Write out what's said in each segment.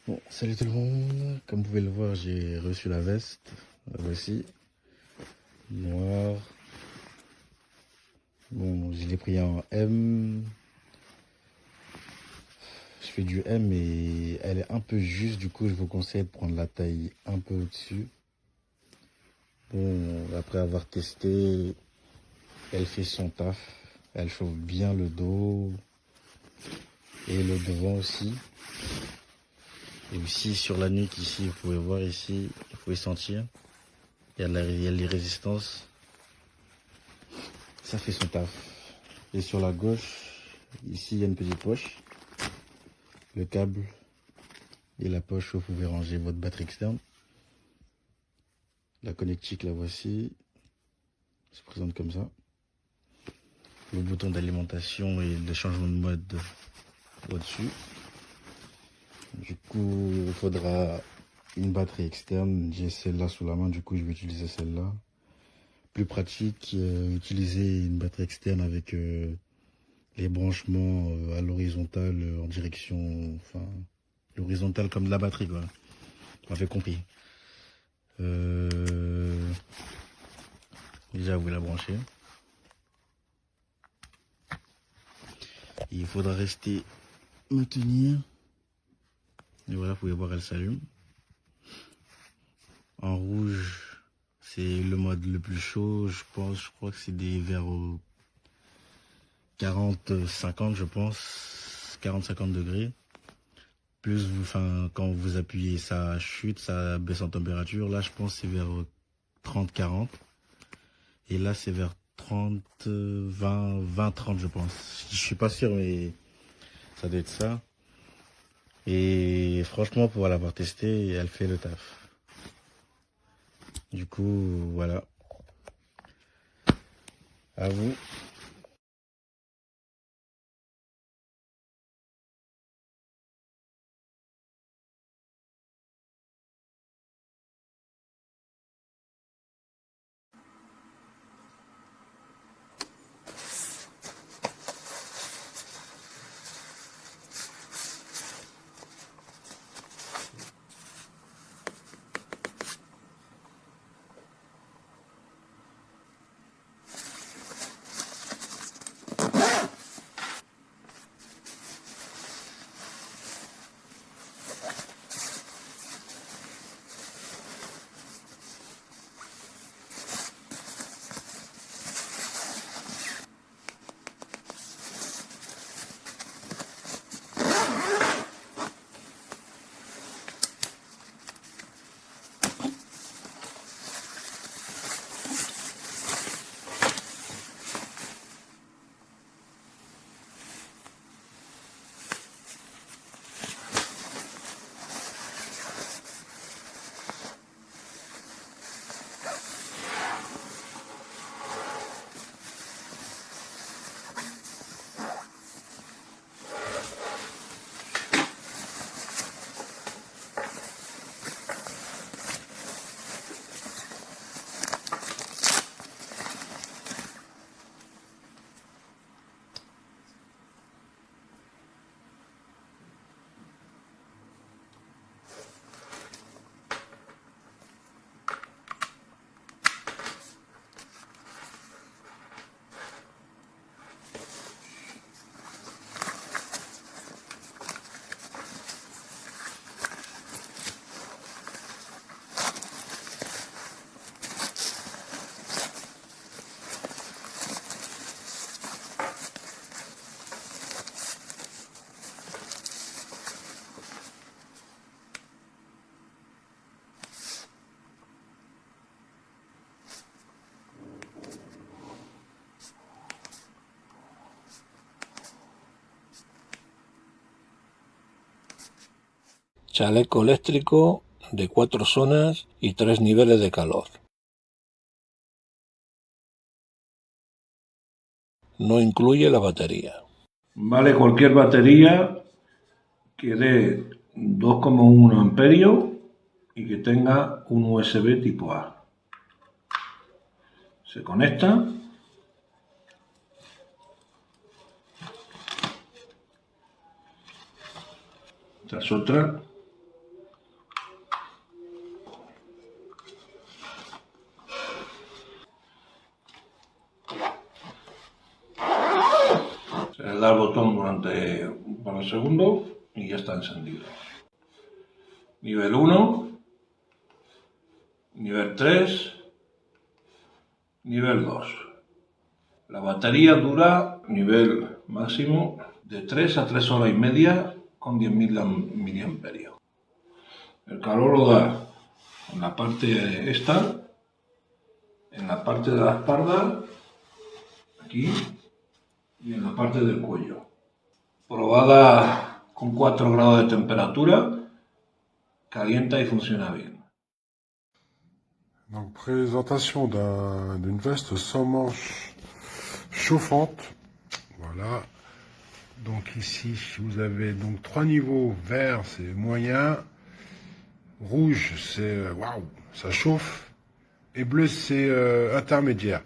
Bon, salut tout le monde. Comme vous pouvez le voir, j'ai reçu la veste. La voici. Noire. Bon, je l'ai pris en M. Je fais du M et elle est un peu juste. Du coup, je vous conseille de prendre la taille un peu au-dessus. Bon, après avoir testé, elle fait son taf. Elle chauffe bien le dos et le devant aussi. Et aussi sur la nuque ici, vous pouvez voir ici, vous pouvez sentir. Il y a les résistances. Ça fait son taf. Et sur la gauche, ici, il y a une petite poche. Le câble et la poche où vous pouvez ranger votre batterie externe. La connectique, la voici. Elle se présente comme ça. Le bouton d'alimentation et de changement de mode au-dessus. Du coup, il faudra une batterie externe. J'ai celle-là sous la main, du coup, je vais utiliser celle-là. Plus pratique, utiliser une batterie externe avec les branchements à l'horizontale en direction, enfin, l'horizontale comme de la batterie, quoi. On fait compris. Déjà, vous la branchez. Il faudra rester maintenir. Et voilà, vous pouvez voir, elle s'allume. En rouge, c'est le mode le plus chaud, je pense. Je crois que c'est des vers 40-50, je pense. 40-50 degrés. Plus, quand vous appuyez, ça chute, ça baisse en température. Là, je pense que c'est vers 30-40. Et là, c'est vers 30, 20-30, je pense. Je suis pas sûr, mais ça doit être ça. Et franchement, pour l'avoir testé, elle fait le taf. Du coup, voilà. À vous. Chaleco eléctrico de 4 zonas y 3 niveles de calor. No incluye la batería. Vale cualquier batería que dé 2,1 amperios y que tenga un USB tipo A. Se conecta. Esta es otra. al segundo y ya está encendido. Nivel 1, nivel 3, nivel 2. La batería dura, nivel máximo, de 3 a 3 horas y media con 10.000 mAh. El calor lo da en la parte esta, en la parte de la espalda, aquí, y en la parte del cuello. Probada con 4 grados de temperatura, calienta y funciona bien. Donc, présentation d'une veste sans manches chauffante. Voilà. Donc ici, vous avez donc 3 niveaux. Vert, c'est moyen. Rouge, c'est waouh, ça chauffe. Et bleu, c'est intermédiaire.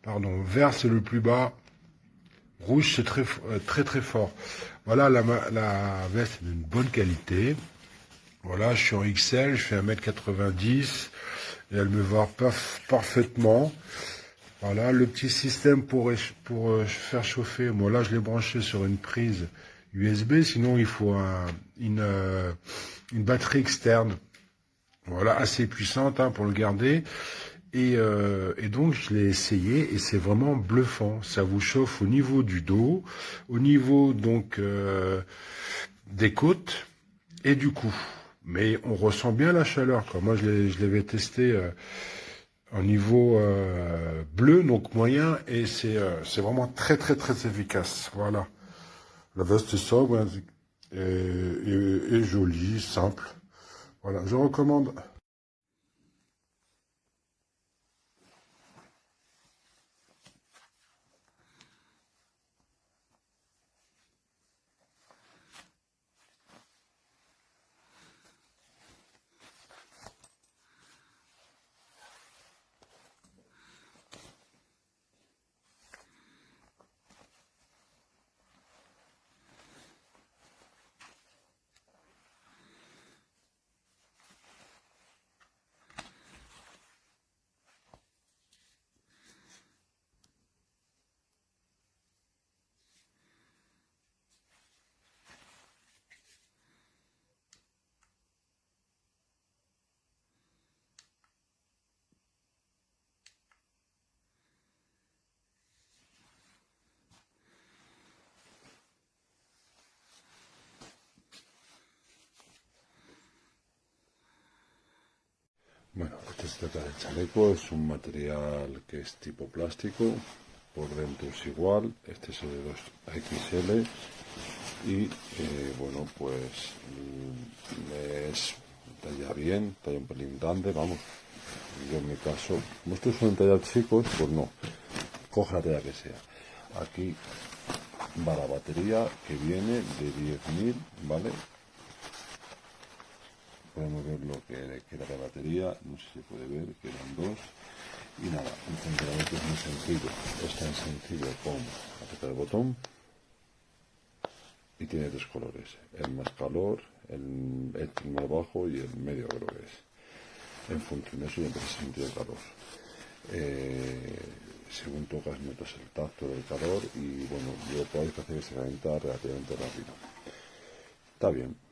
Pardon, vert, c'est le plus bas. Rouge, c'est très fort. Voilà, la veste est d'une bonne qualité. Voilà, je suis en XL, je fais 1m90 et elle me va parfaitement. Voilà, le petit système pour faire chauffer. Moi, là, je l'ai branché sur une prise USB. Sinon, il faut une batterie externe. Voilà, assez puissante hein, pour le garder. Et donc, je l'ai essayé et c'est vraiment bluffant. Ça vous chauffe au niveau du dos, au niveau donc des côtes et du cou. Mais on ressent bien la chaleur, quoi. Moi, je l'avais testé au niveau bleu, donc moyen, et c'est vraiment très efficace. Voilà. La veste est sobre hein, et jolie, simple. Voilà, je recommande. Bueno, este se trata de chaleco, es un material que es tipo plástico, por dentro es igual, este es el de 2XL y bueno, pues es talla bien, talla un pelín grande, vamos, yo en mi caso, como estos son tallas chicos, pues no, coge la talla que sea. Aquí va la batería que viene de 10.000, ¿vale? Podemos ver lo que era la batería, no sé si se puede ver, que eran dos. Y nada, el funcionamiento es muy sencillo, es tan sencillo como apretar el botón y tiene 3 colores, el más calor, el más bajo y el medio creo que es. En función de eso ya empieza a sentir el calor. Según tocas notas el tacto del calor y bueno, yo podéis hacer que se calienta relativamente rápido. Está bien.